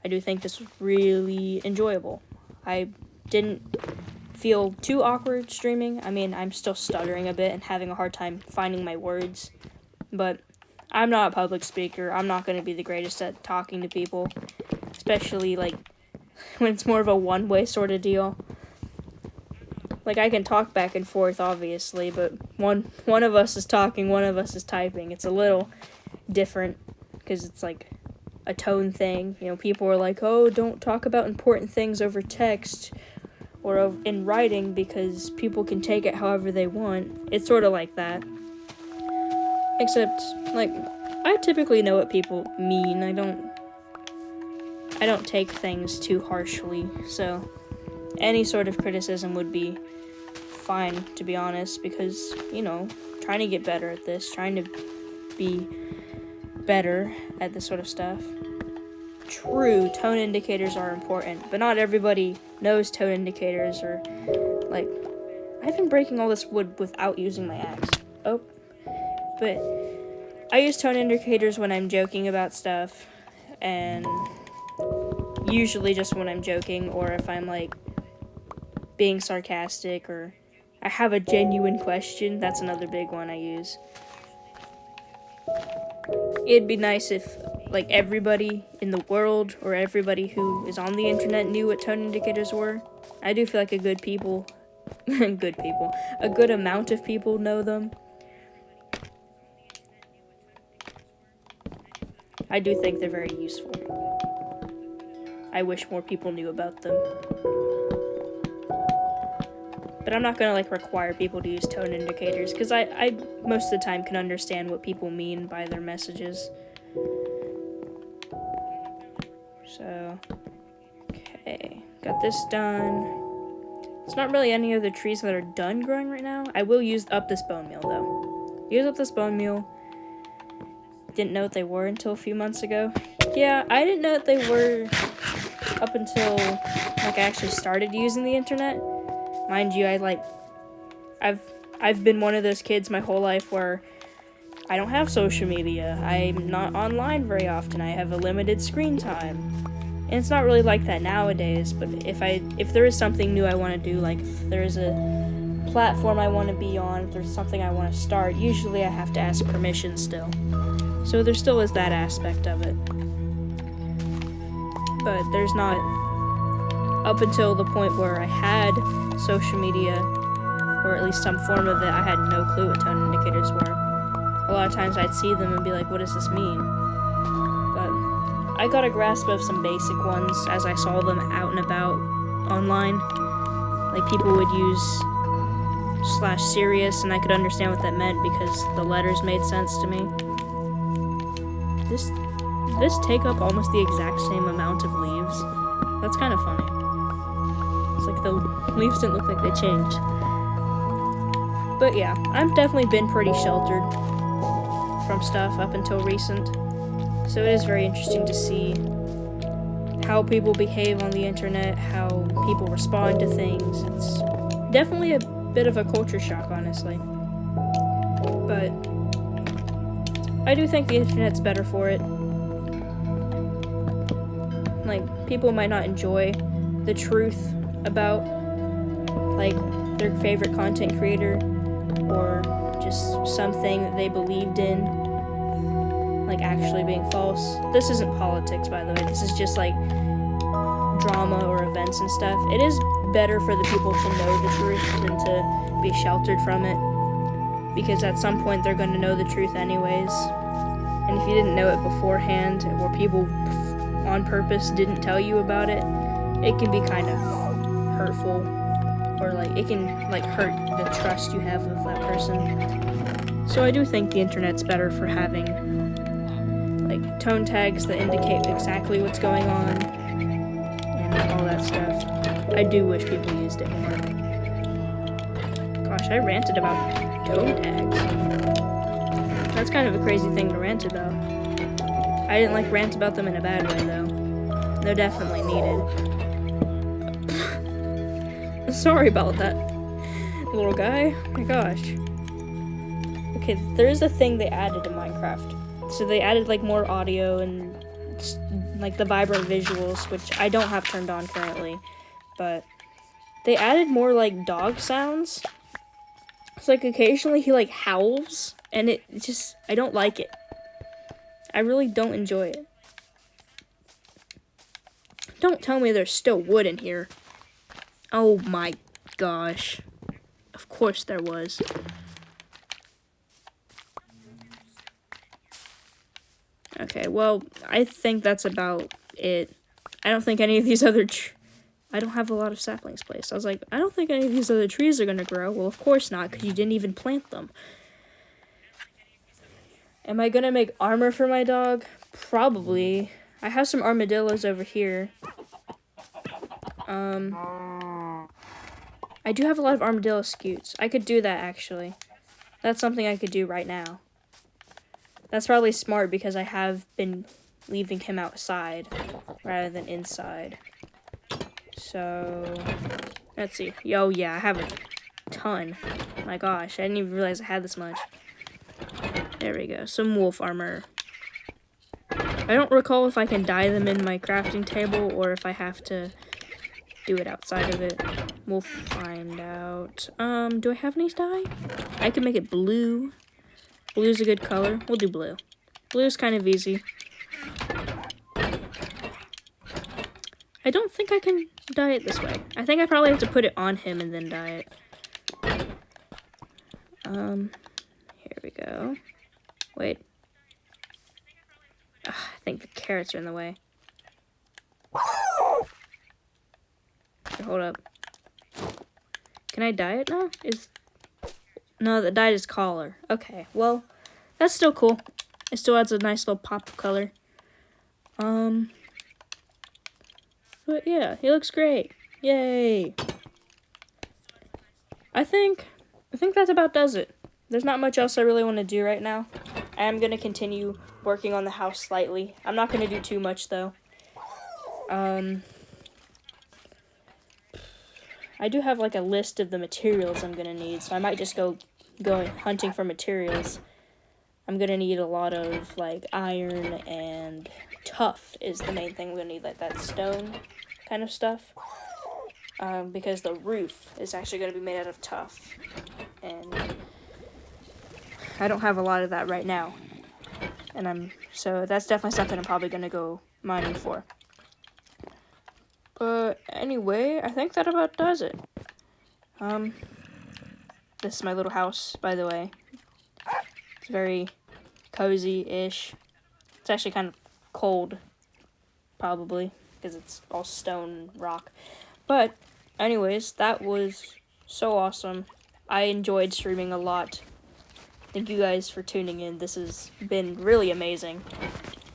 I do think this was really enjoyable. I didn't feel too awkward streaming. I mean, I'm still stuttering a bit and having a hard time finding my words, but I'm not a public speaker. I'm not going to be the greatest at talking to people, especially, like, when it's more of a one-way sort of deal. Like, I can talk back and forth, obviously, but one of us is talking, one of us is typing. It's a little different, because it's, like, a tone thing. You know, people are like, oh, don't talk about important things over text or in writing because people can take it however they want. It's sort of like that. Except, like, I typically know what people mean. I don't take things too harshly, so any sort of criticism would be fine, to be honest, because, you know, trying to get better at this, trying to be better at this sort of stuff. True, tone indicators are important, but not everybody knows tone indicators, or, like, I've been breaking all this wood without using my axe. Oh, but I use tone indicators when I'm joking about stuff, and usually just when I'm joking, or if I'm, like, being sarcastic, or I have a genuine question. That's another big one I use. It'd be nice if, like, everybody in the world or everybody who is on the internet knew what tone indicators were. I do feel like a good amount of people know them. I do think they're very useful. I wish more people knew about them. But I'm not gonna, like, require people to use tone indicators, because I most of the time can understand what people mean by their messages. So, okay, got this done. There's not really any other trees that are done growing right now. I will use up this bone meal, though. Use up this bone meal, didn't know what they were until a few months ago. Yeah, I didn't know what they were up until like I actually started using the internet. Mind you, I've been one of those kids my whole life where I don't have social media. I'm not online very often. I have a limited screen time. And it's not really like that nowadays, but if there is something new I want to do, like if there's a platform I want to be on, if there's something I want to start, usually I have to ask permission still. So there still is that aspect of it. But there's not, up until the point where I had social media, or at least some form of it, I had no clue what tone indicators were. A lot of times I'd see them and be like, what does this mean? But I got a grasp of some basic ones as I saw them out and about online. Like people would use /serious, and I could understand what that meant because the letters made sense to me. This take up almost the exact same amount of leaves. That's kind of funny. It's like the leaves didn't look like they changed. But yeah, I've definitely been pretty sheltered from stuff up until recent. So it is very interesting to see how people behave on the internet, how people respond to things. It's definitely a bit of a culture shock, honestly. But I do think the internet's better for it. Like, people might not enjoy the truth about, like, their favorite content creator or just something that they believed in, like, actually being false. This isn't politics, by the way. This is just, like, drama or events and stuff. It is better for the people to know the truth than to be sheltered from it, because at some point they're going to know the truth anyways. And if you didn't know it beforehand, or people on purpose didn't tell you about it, it can be kind of hurtful, or like it can like hurt the trust you have with that person. So I do think the internet's better for having like tone tags that indicate exactly what's going on and all that stuff. I do wish people used it more. Gosh, I ranted about tone tags. That's kind of a crazy thing to rant about. I didn't like rant about them in a bad way though. They're definitely needed. Sorry about that, little guy. My gosh. Okay, there is a thing they added in Minecraft. So they added like more audio and like the vibrant visuals, which I don't have turned on currently, but they added more like dog sounds. It's like occasionally he like howls, and it just, I don't like it. I really don't enjoy it. Don't tell me there's still wood in here. Oh my gosh. Of course there was. Okay, well, I think that's about it. I don't think any of these other I don't have a lot of saplings placed. I was like, I don't think any of these other trees are gonna grow. Well, of course not, because you didn't even plant them. Am I gonna make armor for my dog? Probably. I have some armadillos over here. I do have a lot of armadillo scutes. I could do that, actually. That's something I could do right now. That's probably smart because I have been leaving him outside rather than inside. So, let's see. Oh yeah, I have a ton. My gosh, I didn't even realize I had this much. There we go, some wolf armor. I don't recall if I can dye them in my crafting table or if I have to do it outside of it. We'll find out. Do I have any dye? I can make it blue. Blue's a good color. We'll do blue. Blue's kind of easy. I don't think I can dye it this way. I think I probably have to put it on him and then dye it. Here we go. Wait. Ugh, I think the carrots are in the way. Okay, hold up. Can I dye it now? No, the dyed his collar. Okay, well, that's still cool. It still adds a nice little pop of color. But yeah, he looks great. Yay! I think that about does it. There's not much else I really want to do right now. I I am going to continue working on the house slightly. I'm not going to do too much, though. I do have, like, a list of the materials I'm going to need, so I might just go hunting for materials. I'm going to need a lot of, like, iron and tuff is the main thing. I'm going to need, like, that stone kind of stuff. Because the roof is actually going to be made out of tuff. And I don't have a lot of that right now. So that's definitely something I'm probably going to go mining for. But anyway, I think that about does it. This is my little house, by the way. It's very cozy-ish. It's actually kind of cold, probably, because it's all stone and rock. But anyways, that was so awesome. I enjoyed streaming a lot. Thank you guys for tuning in. This has been really amazing.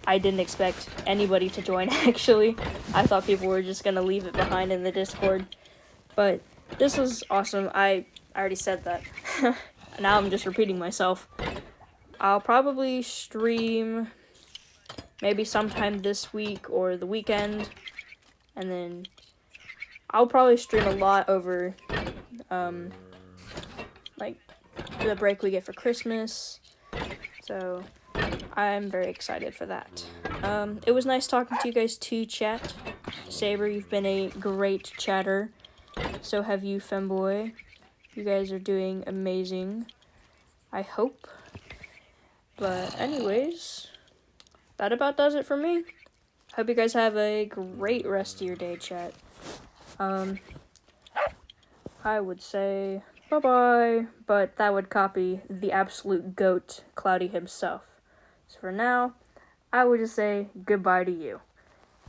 I didn't expect anybody to join, actually. I thought people were just going to leave it behind in the Discord. But this was awesome. I already said that. Now I'm just repeating myself. I'll probably stream maybe sometime this week or the weekend. And then I'll probably stream a lot over, like, the break we get for Christmas. So I'm very excited for that. It was nice talking to you guys too, chat. Saber, you've been a great chatter. So have you, Femboy. You guys are doing amazing, I hope. But anyways, that about does it for me. Hope you guys have a great rest of your day, chat. I would say bye-bye, but that would copy the absolute goat, Cloudy himself. So for now, I would just say goodbye to you.